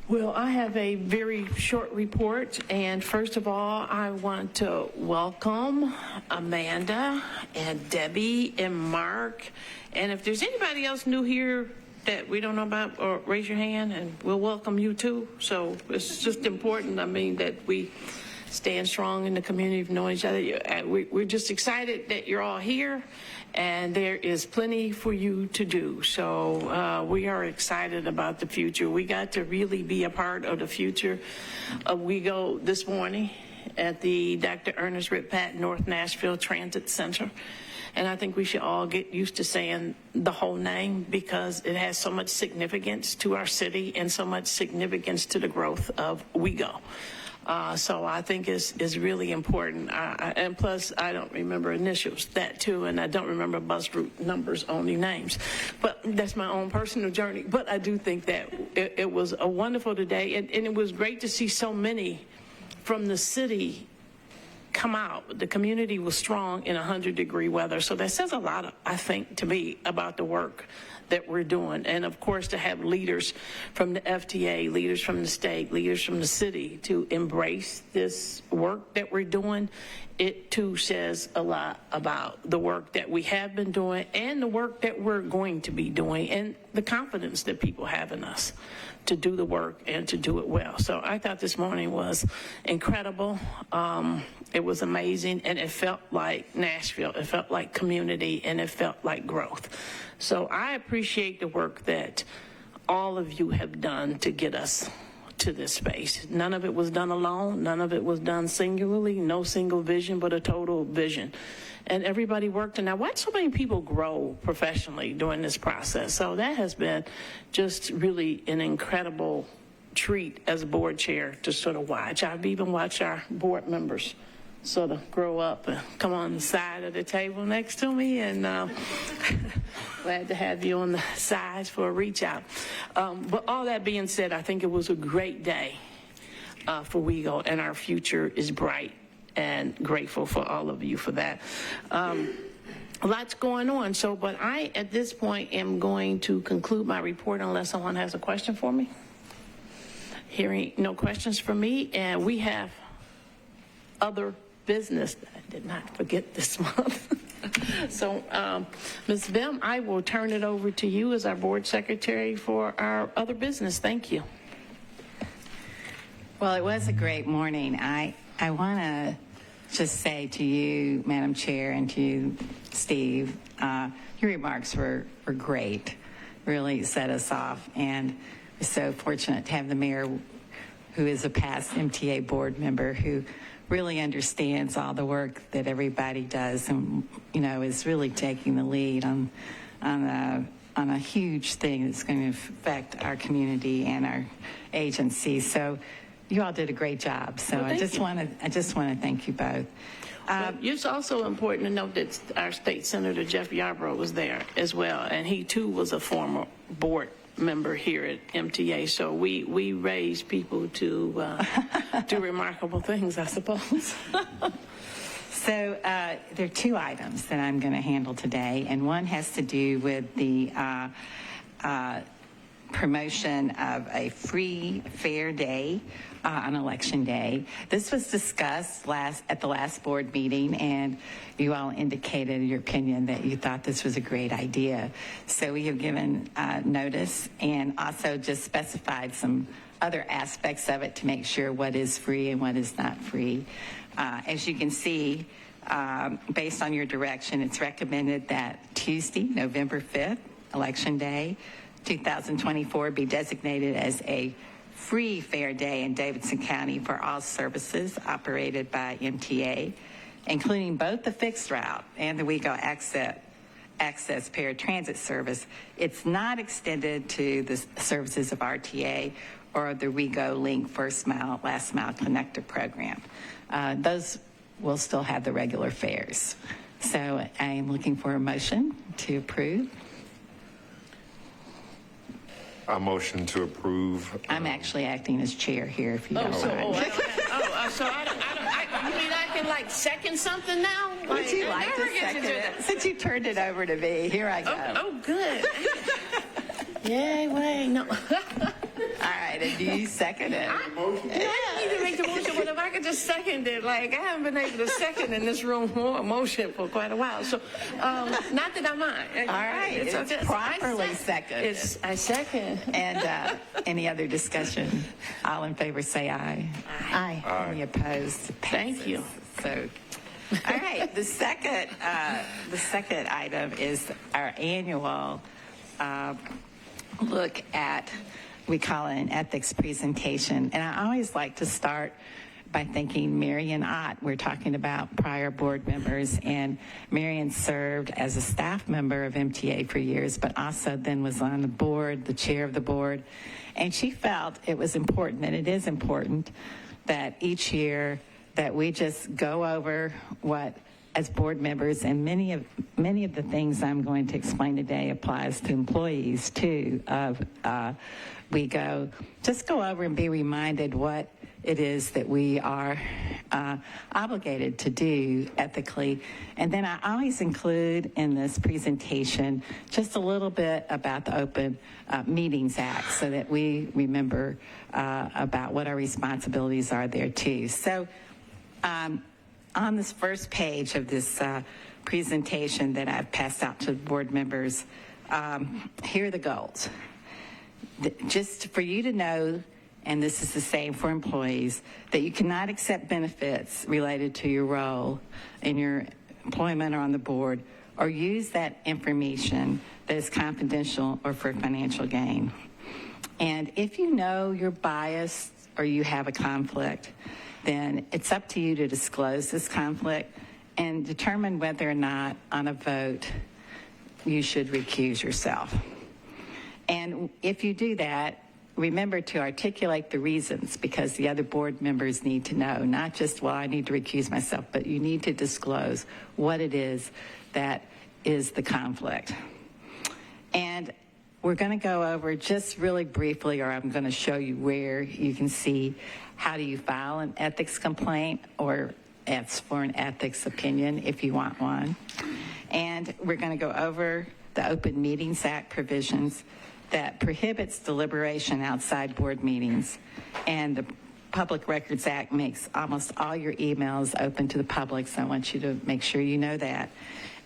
S1: Well, I have a very short report, and first of all, I want to welcome Amanda and Debbie and Mark, and if there's anybody else new here that we don't know about, or raise your hand, and we'll welcome you too. So it's just important, I mean, that we stand strong in the community of knowing each other. We're just excited that you're all here, and there is plenty for you to do. So we are excited about the future. We got to really be a part of the future of WeGo this morning at the Dr. Ernest Rip Patton North Nashville Transit Center. And I think we should all get used to saying the whole name, because it has so much significance to our city and so much significance to the growth of WeGo. So I think it's really important. And plus, I don't remember initials, that too, and I don't remember bus route numbers, only names. But that's my own personal journey. But I do think that it was a wonderful day, and it was great to see so many from the city come out. The community was strong in 100-degree weather. So that says a lot, I think, to me about the work that we're doing. And of course, to have leaders from the FTA, leaders from the state, leaders from the city to embrace this work that we're doing, it too says a lot about the work that we have been doing and the work that we're going to be doing, and the confidence that people have in us to do the work and to do it well. So I thought this morning was incredible. It was amazing, and it felt like Nashville. It felt like community, and it felt like growth. So I appreciate the work that all of you have done to get us to this space. None of it was done alone. None of it was done singularly. No single vision, but a total vision. And everybody worked, and I watched so many people grow professionally during this process. So that has been just really an incredible treat as a board chair to sort of watch. I've even watched our board members sort of grow up and come on the side of the table next to me, and glad to have you on the sides for a reach out. But all that being said, I think it was a great day for WeGo, and our future is bright. and grateful for all of you for that. Lots going on. So, but I, at this point, am going to conclude my report unless someone has a question for me. Hearing no questions from me, and we have other business that I did not forget this month. So, Ms. Bim, I will turn it over to you as our board secretary for our other business. Thank you.
S9: Well, it was a great morning. I want to just say to you, Madam Chair, and to you, Steve, your remarks were great, really set us off, and we're so fortunate to have the mayor, who is a past MTA board member, who really understands all the work that everybody does, and is really taking the lead on a huge thing that's going to affect our community and our agency. So you all did a great job. So
S1: Well,
S9: I just want to thank you both.
S1: It's also important to note that our state senator Jeff Yarbrough was there as well, and he too was a former board member here at MTA. So we raise people to do remarkable things, I suppose.
S9: So there are two items that I'm going to handle today, and one has to do with the promotion of a free, fair day on Election Day. This was discussed at the last board meeting, and you all indicated your opinion that you thought this was a great idea. So we have given notice and also just specified some other aspects of it to make sure what is free and what is not free. As you can see, based on your direction, it's recommended that Tuesday, November 5th, Election Day, 2024, be designated as a free fair day in Davidson County for all services operated by MTA, including both the fixed route and the WeGo access paratransit service. It's not extended to the services of RTA or the WeGo Link First Mile, Last Mile Connector program. Those will still have the regular fares. So I am looking for a motion to approve.
S2: I motion to approve.
S9: I'm actually acting as chair here, if you don't mind.
S1: So I don't, you mean I can like second something now?
S9: Would you
S1: I
S9: like to
S1: never get
S9: second
S1: do
S9: it?
S1: that.
S9: Since you turned it over to me, here I go.
S1: Oh, good. Yay, wait, no.
S9: All right, and do you second it?
S1: I need to make the motion, but if I could just second it, like, I haven't been able to second in this room a motion for quite a while, so, not that I mind.
S9: All right, it's properly seconded.
S1: I second.
S9: And any other discussion? All in favor say aye. Aye. Any opposed?
S1: Thank you.
S9: So, all right, the second item is our annual look at, we call it an ethics presentation. And I always like to start by thanking Marion Ott. We're talking about prior board members, and Marion served as a staff member of MTA for years, but also then was on the board, the chair of the board. And she felt it was important, and it is important, that each year that we just go over what, as board members, and many of the things I'm going to explain today applies to employees too, we just go over and be reminded what it is that we are obligated to do ethically. And then I always include in this presentation just a little bit about the Open Meetings Act, so that we remember about what our responsibilities are there too. So on this first page of this presentation that I've passed out to board members, here are the goals. Just for you to know, and this is the same for employees, that you cannot accept benefits related to your role in your employment or on the board, or use that information that is confidential or for financial gain. And if you know you're biased or you have a conflict, then it's up to you to disclose this conflict and determine whether or not on a vote you should recuse yourself. And if you do that, remember to articulate the reasons, because the other board members need to know, not just, well, I need to recuse myself, but you need to disclose what it is that is the conflict. And we're going to go over just really briefly, or I'm going to show you where you can see how do you file an ethics complaint, or ask for an ethics opinion if you want one. And we're going to go over the Open Meetings Act provisions that prohibits deliberation outside board meetings. And the Public Records Act makes almost all your emails open to the public, so I want you to make sure you know that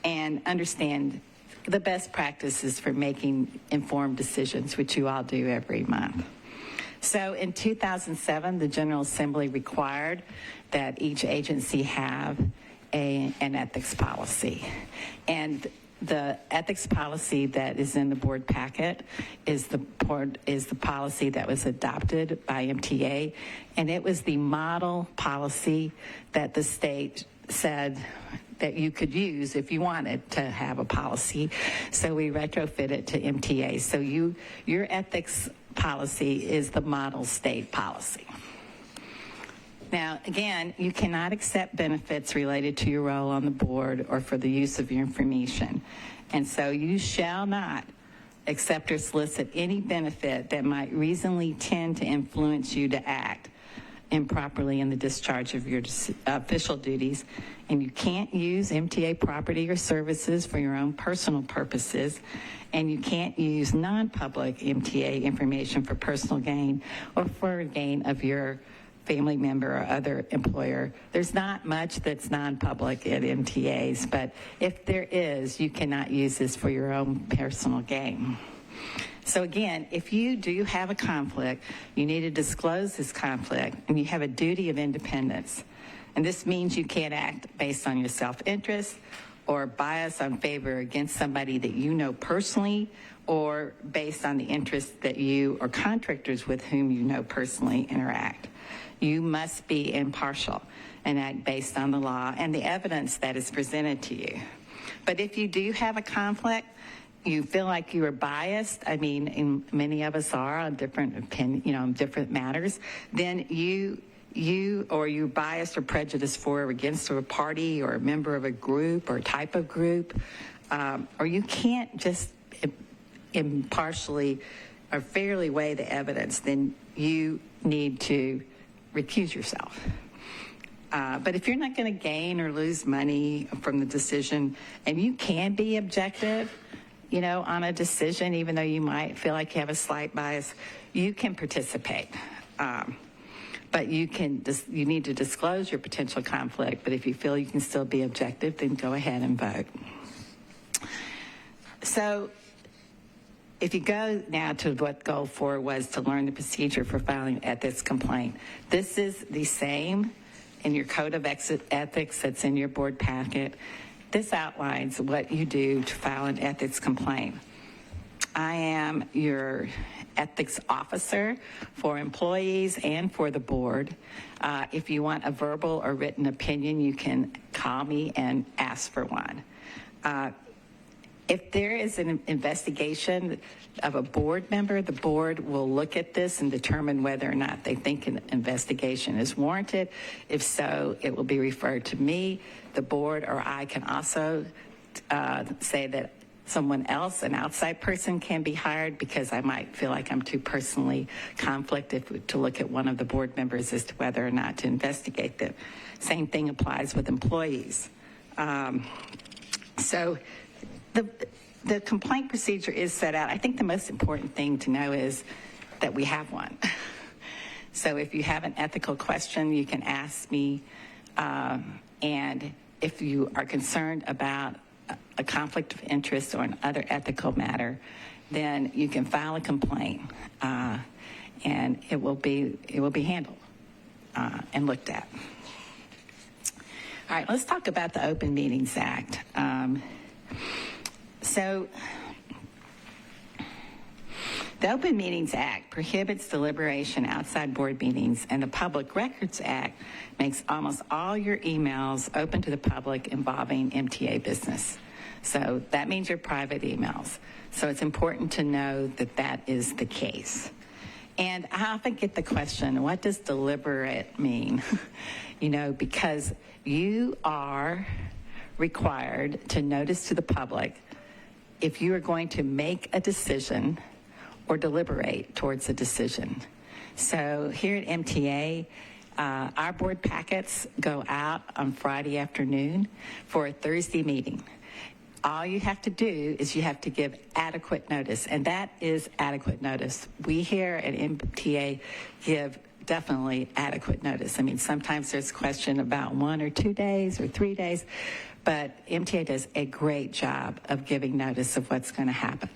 S9: and understand the best practices for making informed decisions, which you all do every month. So in 2007, the General Assembly required that each agency have an ethics policy. And the ethics policy that is in the board packet is the policy that was adopted by MTA, and it was the model policy that the state said that you could use if you wanted to have a policy. So we retrofit it to MTA. So your ethics policy is the model state policy. Now, again, you cannot accept benefits related to your role on the board or for the use of your information. And so you shall not accept or solicit any benefit that might reasonably tend to influence you to act improperly in the discharge of your official duties. And you can't use MTA property or services for your own personal purposes. And you can't use non-public MTA information for personal gain or for gain of your family member or other employer. There's not much that's non-public at MTAs, but if there is, you cannot use this for your own personal gain. So again, if you do have a conflict, you need to disclose this conflict, and you have a duty of independence. And this means you can't act based on your self-interest or bias on favor against somebody that you know personally, or based on the interests that you or contractors with whom you know personally interact. You must be impartial and act based on the law and the evidence that is presented to you. But if you do have a conflict, you feel like you are biased, I mean, and many of us are on different different matters, then you're biased or prejudiced for or against a party or a member of a group or type of group, or you can't just impartially or fairly weigh the evidence, then you need to recuse yourself. But if you're not going to gain or lose money from the decision, and you can be objective, on a decision, even though you might feel like you have a slight bias, you can participate. But you need to disclose your potential conflict. But if you feel you can still be objective, then go ahead and vote. So if you go now to what goal 4 was, to learn the procedure for filing an ethics complaint, this is the same in your code of ethics that's in your board packet. This outlines what you do to file an ethics complaint. I am your ethics officer for employees and for the board. If you want a verbal or written opinion, you can call me and ask for one. If there is an investigation of a board member, the board will look at this and determine whether or not they think an investigation is warranted. If so, it will be referred to me, the board, or I can also say that someone else, an outside person, can be hired because I might feel like I'm too personally conflicted to look at one of the board members as to whether or not to investigate them. Same thing applies with employees. So the complaint procedure is set out. I think the most important thing to know is that we have one. So if you have an ethical question, you can ask me. And if you are concerned about a conflict of interest or an other ethical matter, then you can file a complaint, and it will be handled and looked at. All right, let's talk about the Open Meetings Act. So the Open Meetings Act prohibits deliberation outside board meetings, and the Public Records Act makes almost all your emails open to the public involving MTA business. So that means your private emails. So it's important to know that that is the case. And I often get the question, what does deliberate mean? Because you are required to notice to the public if you are going to make a decision or deliberate towards a decision. So here at MTA, our board packets go out on Friday afternoon for a Thursday meeting. All you have to do is you have to give adequate notice, and that is adequate notice. We here at MTA give definitely adequate notice. I mean, sometimes there's question about 1 or 2 days or 3 days, but MTA does a great job of giving notice of what's going to happen.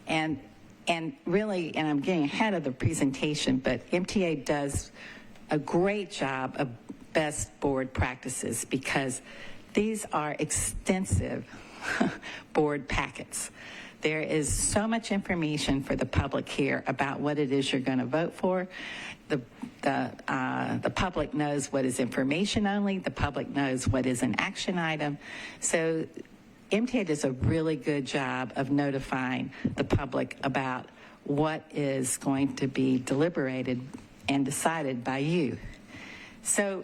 S9: And really, and I'm getting ahead of the presentation, but MTA does a great job of best board practices because these are extensive board packets. There is so much information for the public here about what it is you're going to vote for. The public knows what is information only. The public knows what is an action item. So MTA does a really good job of notifying the public about what is going to be deliberated and decided by you. So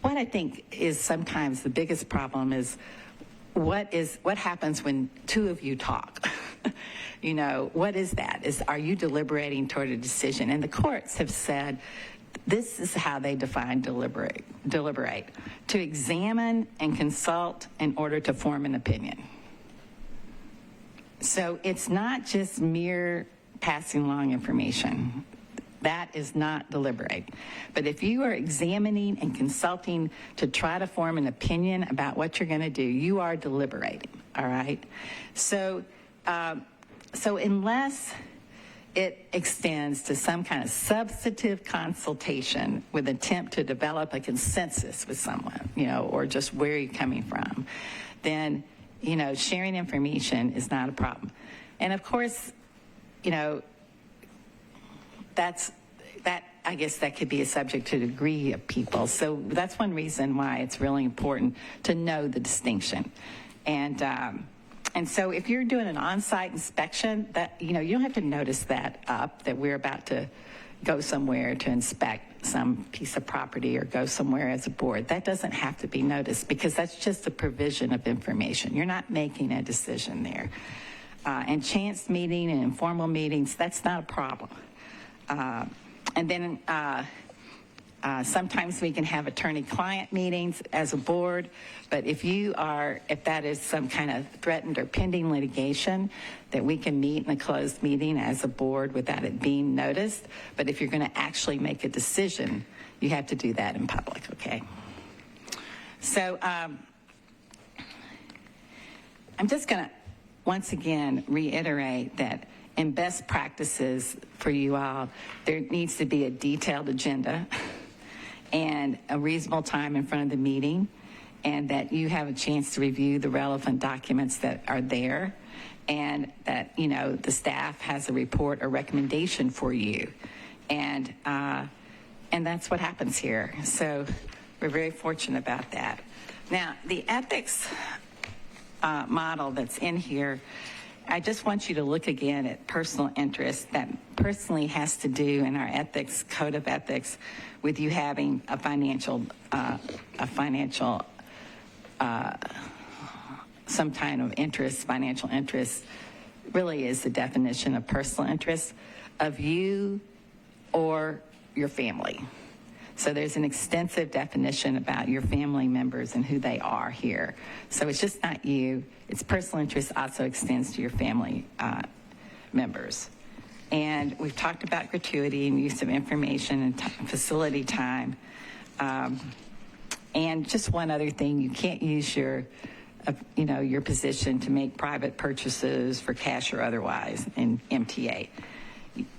S9: what I think is sometimes the biggest problem is what happens when two of you talk? You know, what is that? Are you deliberating toward a decision? And the courts have said this is how they define deliberate, to examine and consult in order to form an opinion. So it's not just mere passing along information. That is not deliberate. But if you are examining and consulting to try to form an opinion about what you're going to do, you are deliberating, all right? So unless it extends to some kind of substantive consultation with attempt to develop a consensus with someone, you know, or just where you're coming from, then, you know, sharing information is not a problem. And of course, you know, I guess that could be a subject to the degree of people. So that's one reason why it's really important to know the distinction. And so if you're doing an on-site inspection, that, you know, you don't have to notice that we're about to go somewhere to inspect some piece of property or go somewhere as a board. That doesn't have to be noticed because that's just a provision of information. You're not making a decision there. And chance meeting and informal meetings, that's not a problem. And then sometimes we can have attorney-client meetings as a board, but if that is some kind of threatened or pending litigation, that we can meet in a closed meeting as a board without it being noticed. But if you're going to actually make a decision, you have to do that in public, okay? So I'm just going to once again reiterate that in best practices for you all, there needs to be a detailed agenda and a reasonable time in front of the meeting, and that you have a chance to review the relevant documents that are there, and that, you know, the staff has a report or recommendation for you. And that's what happens here. So we're very fortunate about that. Now, the ethics model that's in here, I just want you to look again at personal interest. That personally has to do in our ethics, code of ethics, with you having a financial, some kind of interest, financial interest, really is the definition of personal interest of you or your family. So there's an extensive definition about your family members and who they are here. So it's just not you. Its personal interest also extends to your family members. And we've talked about gratuity and use of information and facility time. And just one other thing, you can't use your position to make private purchases for cash or otherwise in MTA.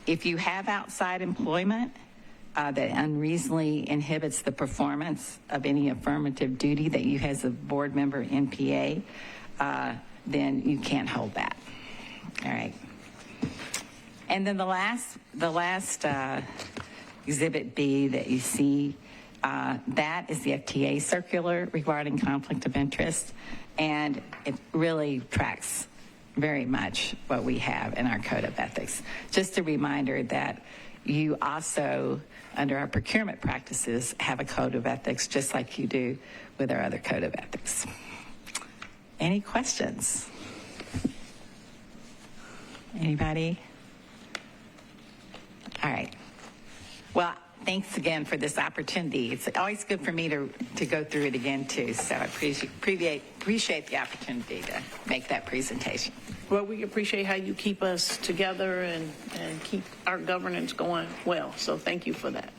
S9: If you have outside employment, that unreasonably inhibits the performance of any affirmative duty that you as a board member in PA, then you can't hold that. All right. And then the last Exhibit B that you see, that is the FTA circular regarding conflict of interest, and it really tracks very much what we have in our code of ethics. Just a reminder that you also, under our procurement practices, have a code of ethics just like you do with our other code of ethics. Any questions? Anybody? All right. Well, thanks again for this opportunity. It's always good for me to go through it again, too. So I appreciate the opportunity to make that presentation.
S1: Well, we appreciate how you keep us together and keep our governance going well. So thank you for that.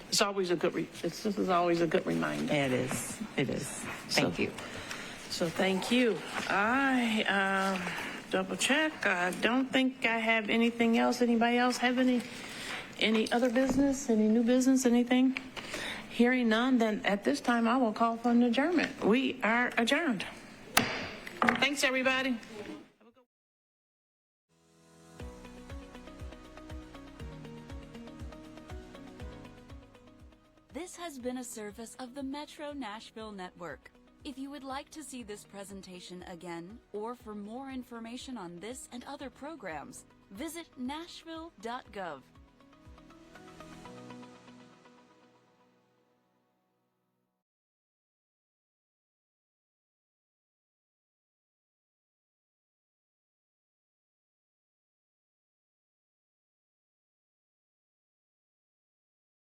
S1: It's always a good, this is always a good reminder.
S9: It is. It is. Thank you.
S1: So thank you. I double check. I don't think I have anything else. Anybody else have any other business, any new business, anything? Hearing none, then at this time I will call for an adjournment. We are adjourned. Thanks, everybody.
S10: This has been a service of the Metro Nashville Network. If you would like to see this presentation again, or for more information on this and other programs, visit nashville.gov.